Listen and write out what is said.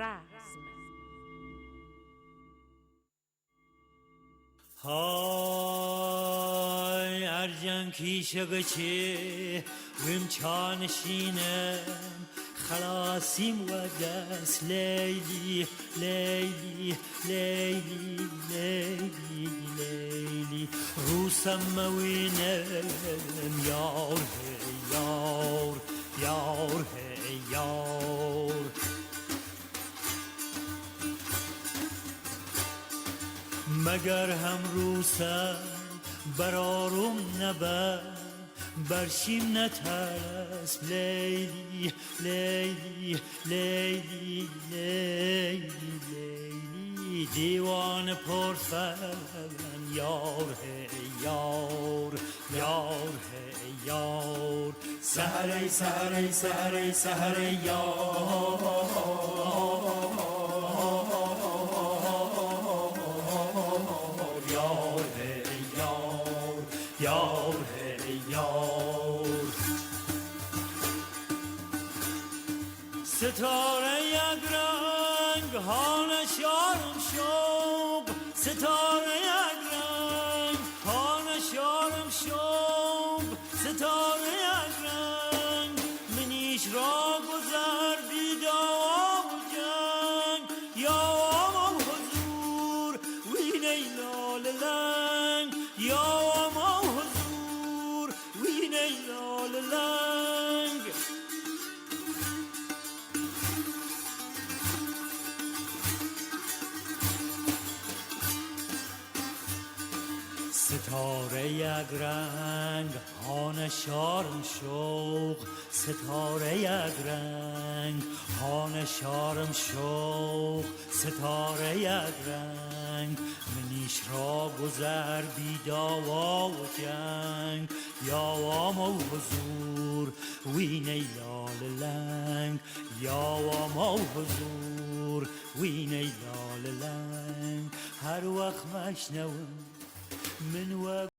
رزم. های ارجن کیشه چه ویم چانشینم خلاصیم و دست لیلی لیلی لیلی لیلی لیلی روسم موینم یار یار یار یار مگر هم روسم برارم نبر برشیم نترس لیلی لیلی لیلی لیلی لیلی دیوان پرفن یار یار یار یار سحر سحر سحر سحر یار یار یار ستاره یک رنگ هانشارم شوق ستاره یک رنگ هانشارم شوق ستاره یک رنگ منیش را گذر بیدام و جنگ یا آمام حضور وین ایلال لنگ یا آمام حضور وین ایلال لنگ ستاره یک رنگ هانشارم شوق ستاره یک رنگ هانشارم شوق ستاره یک رنگ منیش را گذر بی داوا و جنگ یا آما حضور وین ایلال لنگ یا آما حضور وین ایلال لنگ هر وقت مشنوم من